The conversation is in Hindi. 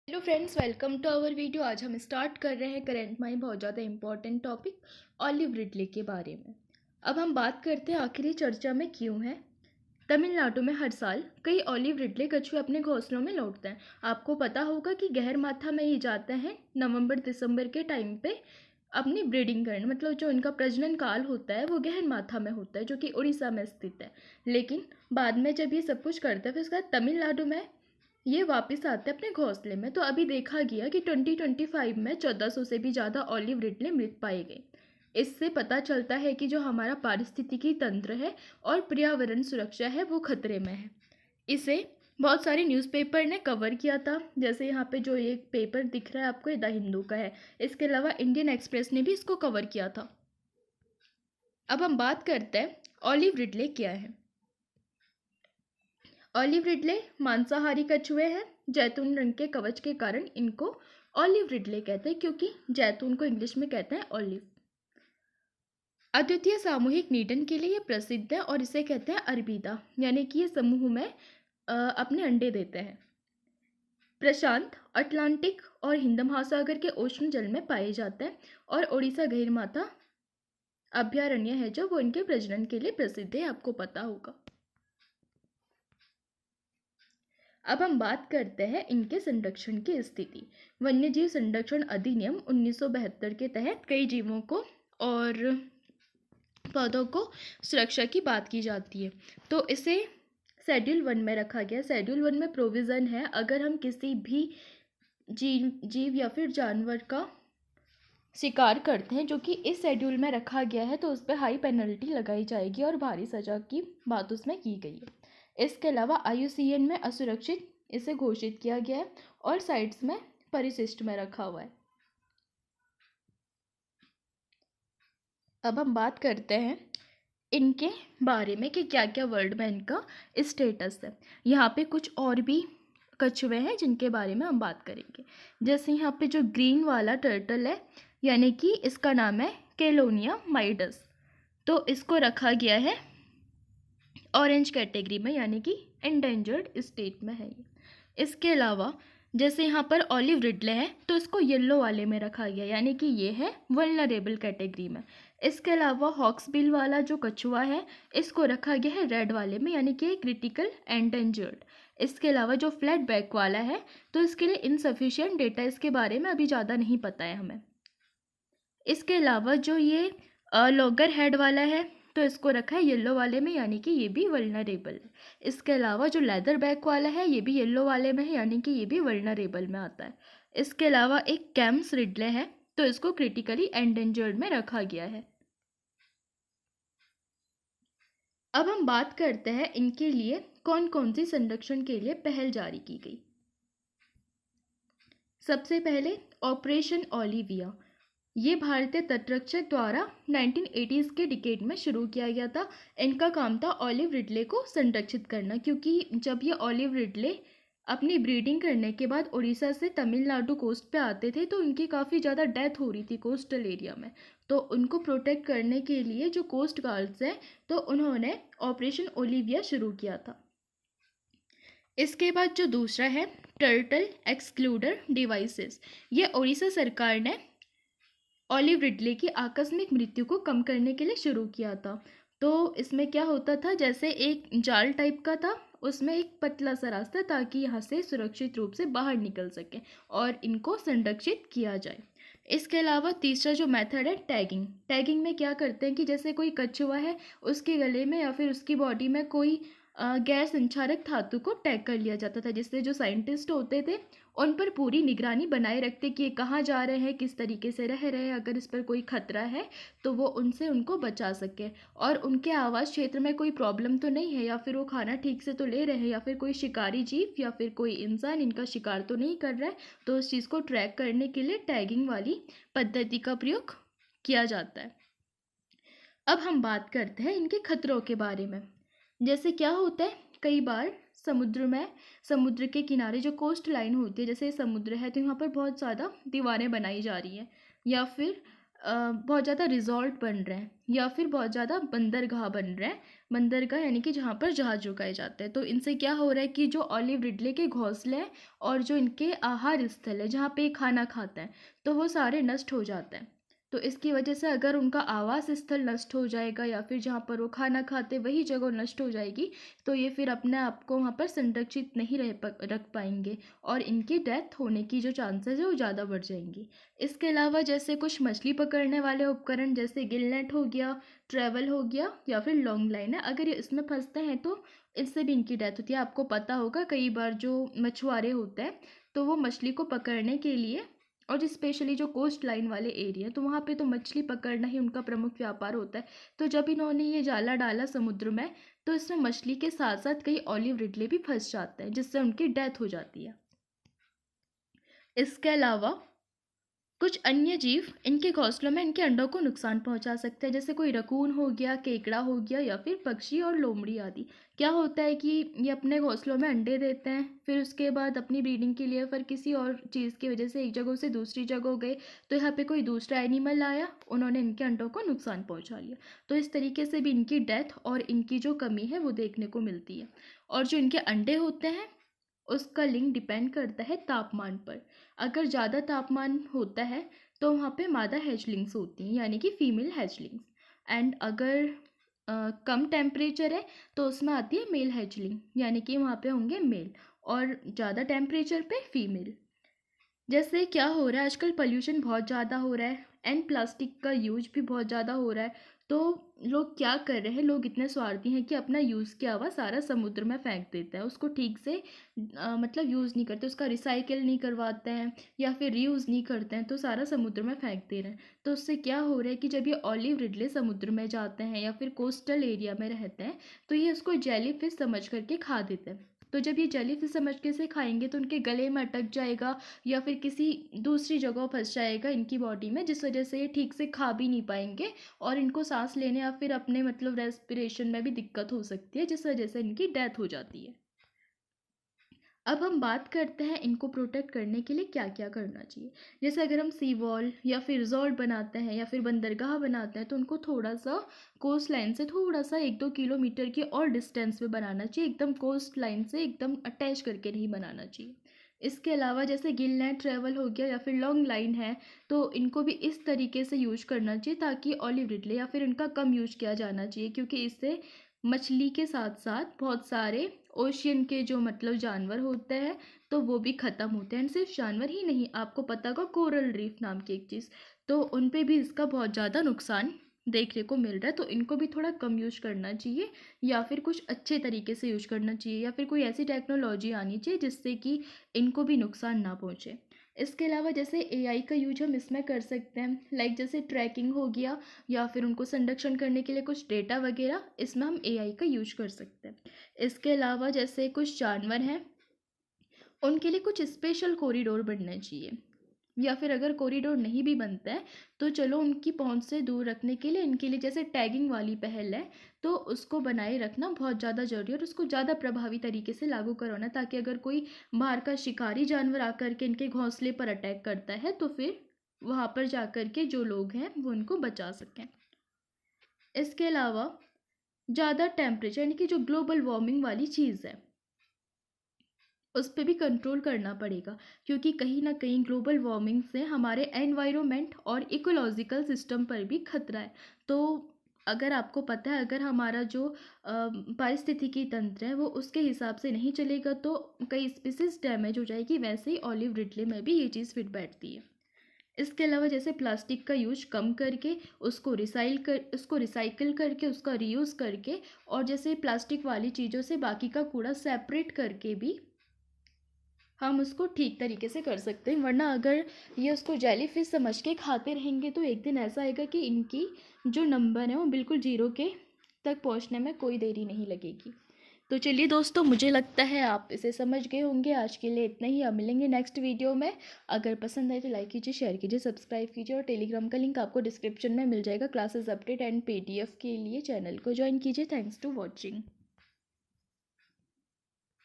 Hello friends, welcome to our video. आज हम स्टार्ट कर रहे हैं करंट में बहुत ज़्यादा इंपॉर्टेंट टॉपिक ऑलिव रिडले के बारे में। अब हम बात करते हैं आखिर ये चर्चा में क्यों है। तमिलनाडु में हर साल कई ऑलिव रिडले कछुए अपने घोंसलों में लौटते हैं। आपको पता होगा कि गहरमाथा में ये जाते हैं नवंबर दिसंबर के टाइम पे अपनी ब्रीडिंग करने, मतलब जो इनका प्रजनन काल होता है वो गहरमाथा में होता है जो कि उड़ीसा में स्थित है। लेकिन बाद में जब ये सब कुछ करते हैं फिर उसके बाद तमिलनाडु में ये वापस आते हैं अपने घोंसले में। तो अभी देखा गया कि 2025 में 1400 से भी ज़्यादा ऑलिव रिडले मृत पाए गए। इससे पता चलता है कि जो हमारा पारिस्थितिकी तंत्र है और पर्यावरण सुरक्षा है वो खतरे में है। इसे बहुत सारे न्यूज़पेपर ने कवर किया था, जैसे यहाँ पे जो एक पेपर दिख रहा है आपको, द हिंदू का है। इसके अलावा इंडियन एक्सप्रेस ने भी इसको कवर किया था। अब हम बात करते हैं ऑलिव रिडले क्या है। ऑलिव रिडले मांसाहारी कछुए हैं। जैतून रंग के कवच के कारण इनको ऑलिव रिडले कहते हैं, क्योंकि जैतून को इंग्लिश में कहते हैं ऑलिव। अद्वितीय सामूहिक निडन के लिए ये प्रसिद्ध है और इसे कहते हैं अरबीदा, यानी कि ये समूह में अपने अंडे देते हैं। प्रशांत, अटलांटिक और हिंद महासागर के उष्ण जल में पाए जाते हैं और उड़ीसा गहरमाथा अभयारण्य है जो वो इनके प्रजनन के लिए प्रसिद्ध है, आपको पता होगा। अब हम बात करते हैं इनके संरक्षण की स्थिति। वन्यजीव संरक्षण अधिनियम 1972 के तहत कई जीवों को और पौधों को सुरक्षा की बात की जाती है, तो इसे शेड्यूल 1 में रखा गया। शेड्यूल 1 में प्रोविज़न है, अगर हम किसी भी जीव या फिर जानवर का शिकार करते हैं जो कि इस शेड्यूल में रखा गया है, तो उस पर हाई पेनल्टी लगाई जाएगी और भारी सजा की बात उसमें की गई है। इसके अलावा IUCN में असुरक्षित इसे घोषित किया गया है और साइट्स में परिशिष्ट में रखा हुआ है। अब हम बात करते हैं इनके बारे में कि क्या क्या वर्ल्ड में इनका स्टेटस है। यहाँ पे कुछ और भी कछुए हैं जिनके बारे में हम बात करेंगे। जैसे यहाँ पे जो ग्रीन वाला टर्टल है, यानी कि इसका नाम है केलोनिया माइडस, तो इसको रखा गया है ऑरेंज कैटेगरी में, यानी कि एंडेंजर्ड स्टेट में है ये। इसके अलावा जैसे यहाँ पर ऑलिव रिडले है तो इसको येलो वाले में रखा गया, यानी कि ये है वल्नरेबल कैटेगरी में। इसके अलावा हॉक्सबिल वाला जो कछुआ है इसको रखा गया है रेड वाले में, यानी कि क्रिटिकल एंडेंजर्ड। इसके अलावा जो फ्लैट बैक वाला है तो इसके लिए इनसफिशिएंट डेटा, इसके बारे में अभी ज़्यादा नहीं पता है हमें। इसके अलावा जो ये लॉगर हेड वाला है तो इसको रखा है येलो वाले में, यानी कि ये भी वल्नरेबल है। इसके अलावा जो लेदर बैक वाला है ये भी येलो वाले में है, यानी कि ये भी वल्नरेबल में आता है। इसके अलावा एक कैम्स रिडले है तो इसको क्रिटिकली एंडेंजर्ड में रखा गया है। अब हम बात करते हैं इनके लिए कौन कौन सी संरक्षण के लिए पहल जारी की गई। सबसे पहले ऑपरेशन ओलिविया, ये भारतीय तटरक्षक द्वारा 1980s के डिकेड में शुरू किया गया था। इनका काम था ऑलिव रिडले को संरक्षित करना, क्योंकि जब ये ऑलिव रिडले अपनी ब्रीडिंग करने के बाद उड़ीसा से तमिलनाडु कोस्ट पे आते थे तो उनकी काफ़ी ज़्यादा डेथ हो रही थी कोस्टल एरिया में। तो उनको प्रोटेक्ट करने के लिए जो कोस्ट गार्ड्स हैं तो उन्होंने ऑपरेशन ओलिविया शुरू किया था। इसके बाद जो दूसरा है टर्टल एक्सक्लूडर डिवाइसेस, ये उड़ीसा सरकार ने ऑलिव रिडले की आकस्मिक मृत्यु को कम करने के लिए शुरू किया था। तो इसमें क्या होता था, जैसे एक जाल टाइप का था, उसमें एक पतला सा रास्ता ताकि यहाँ से सुरक्षित रूप से बाहर निकल सके और इनको संरक्षित किया जाए। इसके अलावा तीसरा जो मेथड है टैगिंग। टैगिंग में क्या करते हैं कि जैसे कोई कछुआ है उसके गले में या फिर उसकी बॉडी में कोई गैर संचारक धातु को टैग कर लिया जाता था, जिससे जो साइंटिस्ट होते थे उन पर पूरी निगरानी बनाए रखते कि ये कहाँ जा रहे हैं, किस तरीके से रह रहे हैं, अगर इस पर कोई खतरा है तो वो उनसे उनको बचा सके और उनके आवास क्षेत्र में कोई प्रॉब्लम तो नहीं है, या फिर वो खाना ठीक से तो ले रहे हैं, या फिर कोई शिकारी जीव या फिर कोई इंसान इनका शिकार तो नहीं कर रहा है। तो उस चीज़ को ट्रैक करने के लिए टैगिंग वाली पद्धति का प्रयोग किया जाता है। अब हम बात करते हैं इनके खतरों के बारे में। जैसे क्या होता है, कई बार समुद्र के किनारे जो कोस्ट लाइन होती है, जैसे समुद्र है तो यहाँ पर बहुत ज़्यादा दीवारें बनाई जा रही हैं, या फिर बहुत ज़्यादा रिज़ॉर्ट बन रहे हैं या फिर बहुत ज़्यादा बंदरगाह बन रहे हैं। बंदरगाह यानी कि जहाँ पर जहाज़ रुकाए जाते हैं। तो इनसे क्या हो रहा है कि जो ऑलिव रिडले के घोंसले हैं और जो इनके आहार स्थल है जहाँ पे ये खाना खाते हैं, तो वो सारे नष्ट हो जाते हैं। तो इसकी वजह से अगर उनका आवास स्थल नष्ट हो जाएगा या फिर जहाँ पर वो खाना खाते वही जगह नष्ट हो जाएगी, तो ये फिर अपने आप को वहाँ पर संरक्षित नहीं रख पाएंगे और इनकी डेथ होने की जो चांसेस है वो ज़्यादा बढ़ जाएंगी। इसके अलावा जैसे कुछ मछली पकड़ने वाले उपकरण जैसे गिल नेट हो गया, ट्रैवल हो गया या फिर लॉन्ग लाइन है, अगर ये इसमें फंसते हैं तो इससे भी इनकी डेथ होती है। आपको पता होगा कई बार जो मछुआरे होते हैं तो वो मछली को पकड़ने के लिए, और स्पेशली जो कोस्ट लाइन वाले एरिया, तो वहाँ पे तो मछली पकड़ना ही उनका प्रमुख व्यापार होता है। तो जब इन्होंने ये जाला डाला समुद्र में, तो इसमें मछली के साथ साथ कई ऑलिव रिडले भी फंस जाते हैं जिससे उनकी डेथ हो जाती है। इसके अलावा कुछ अन्य जीव इनके घोंसलों में इनके अंडों को नुकसान पहुंचा सकते हैं, जैसे कोई रकून हो गया, केकड़ा हो गया या फिर पक्षी और लोमड़ी आदि। क्या होता है कि ये अपने घोंसलों में अंडे देते हैं, फिर उसके बाद अपनी ब्रीडिंग के लिए फिर किसी और चीज़ की वजह से एक जगह से दूसरी जगह गए, तो यहाँ पे कोई दूसरा एनिमल आया, उन्होंने इनके अंडों को नुकसान पहुँचा लिया। तो इस तरीके से भी इनकी डेथ और इनकी जो कमी है वो देखने को मिलती है। और जो इनके अंडे होते हैं उसका लिंक डिपेंड करता है तापमान पर। अगर ज़्यादा तापमान होता है तो वहाँ पे मादा हैचलिंग्स होती हैं यानी कि फीमेल हैचलिंग्स, एंड अगर कम टेम्परेचर है तो उसमें आती है मेल हैचलिंग यानी कि वहाँ पे होंगे मेल, और ज़्यादा टेम्परेचर पे फीमेल। जैसे क्या हो रहा है आजकल, पोल्यूशन बहुत ज़्यादा हो रहा है एंड प्लास्टिक का यूज भी बहुत ज़्यादा हो रहा है। तो लोग क्या कर रहे हैं, लोग इतने स्वार्थी हैं कि अपना यूज़ किया हुआ सारा समुद्र में फेंक देते हैं, उसको ठीक से मतलब यूज़ नहीं करते, उसका रिसाइकिल नहीं करवाते हैं या फिर रीयूज़ नहीं करते हैं, तो सारा समुद्र में फेंक दे रहे हैं। तो उससे क्या हो रहा है कि जब ये ऑलिव रिडले समुद्र में जाते हैं या फिर कोस्टल एरिया में रहते हैं, तो ये उसको जेली फिश समझ करके खा देते हैं। तो जब ये जेली फिश समझ के इसे खाएंगे तो उनके गले में अटक जाएगा या फिर किसी दूसरी जगह फंस जाएगा इनकी बॉडी में, जिस वजह से ये ठीक से खा भी नहीं पाएंगे और इनको सांस लेने या फिर अपने मतलब रेस्पिरेशन में भी दिक्कत हो सकती है, जिस वजह से इनकी डेथ हो जाती है। अब हम बात करते हैं इनको प्रोटेक्ट करने के लिए क्या क्या करना चाहिए। जैसे अगर हम सी वॉल या फिर रिजॉर्ट बनाते हैं या फिर बंदरगाह बनाते हैं तो उनको थोड़ा सा कोस्ट लाइन से थोड़ा सा 1-2 किलोमीटर के और डिस्टेंस पे बनाना चाहिए, एकदम कोस्ट लाइन से एकदम अटैच करके नहीं बनाना चाहिए। इसके अलावा जैसे गिल नेट ट्रैवल हो गया या फिर लॉन्ग लाइन है, तो इनको भी इस तरीके से यूज करना चाहिए ताकि ऑलिव रिडले या फिर इनका कम यूज किया जाना चाहिए, क्योंकि इससे मछली के साथ साथ बहुत सारे ओशियन के जो मतलब जानवर होते हैं तो वो भी ख़त्म होते हैं। सिर्फ जानवर ही नहीं, आपको पता होगा कोरल रीफ नाम की एक चीज़, तो उन पे भी इसका बहुत ज़्यादा नुकसान देखने को मिल रहा है। तो इनको भी थोड़ा कम यूज करना चाहिए या फिर कुछ अच्छे तरीके से यूज करना चाहिए या फिर कोई ऐसी टेक्नोलॉजी आनी चाहिए जिससे कि इनको भी नुकसान ना पहुँचे। इसके अलावा जैसे एआई का यूज हम इसमें कर सकते हैं, लाइक जैसे ट्रैकिंग हो गया या फिर उनको संरक्षण करने के लिए कुछ डेटा वगैरह, इसमें हम एआई का यूज कर सकते हैं। इसके अलावा जैसे कुछ जानवर हैं उनके लिए कुछ स्पेशल कॉरिडोर बनना चाहिए, या फिर अगर कॉरिडोर नहीं भी बनता है तो चलो उनकी पहुंच से दूर रखने के लिए इनके लिए जैसे टैगिंग वाली पहल है, तो उसको बनाए रखना बहुत ज़्यादा जरूरी है और उसको ज़्यादा प्रभावी तरीके से लागू करवाना, ताकि अगर कोई बाहर का शिकारी जानवर आकर के इनके घोंसले पर अटैक करता है तो फिर वहाँ पर जाकर के जो लोग हैं वो उनको बचा सकें। इसके अलावा ज़्यादा टेम्परेचर यानी कि जो ग्लोबल वार्मिंग वाली चीज़ है उस पर भी कंट्रोल करना पड़ेगा, क्योंकि कहीं ना कहीं ग्लोबल वार्मिंग से हमारे एनवायरनमेंट और इकोलॉजिकल सिस्टम पर भी खतरा है। तो अगर आपको पता है अगर हमारा जो पारिस्थितिकी तंत्र है वो उसके हिसाब से नहीं चलेगा तो कई स्पीसीज डैमेज हो जाएगी, वैसे ही ऑलिव रिडले में भी ये चीज़ फिट बैठती है। इसके अलावा जैसे प्लास्टिक का यूज कम करके उसको रिसाइकिल करके उसका रीयूज़ करके, और जैसे प्लास्टिक वाली चीज़ों से बाकी का कूड़ा सेपरेट करके भी हम उसको ठीक तरीके से कर सकते हैं। वरना अगर ये उसको जेली फिश समझ के खाते रहेंगे तो एक दिन ऐसा आएगा कि इनकी जो नंबर है वो बिल्कुल जीरो के तक पहुंचने में कोई देरी नहीं लगेगी। तो चलिए दोस्तों, मुझे लगता है आप इसे समझ गए होंगे। आज के लिए इतना ही, अब मिलेंगे नेक्स्ट वीडियो में। अगर पसंद आए तो लाइक कीजिए, शेयर कीजिए, सब्सक्राइब कीजिए, और टेलीग्राम का लिंक आपको डिस्क्रिप्शन में मिल जाएगा। क्लासेस अपडेट एंड पीडीएफ के लिए चैनल को ज्वाइन कीजिए। Thanks to watching.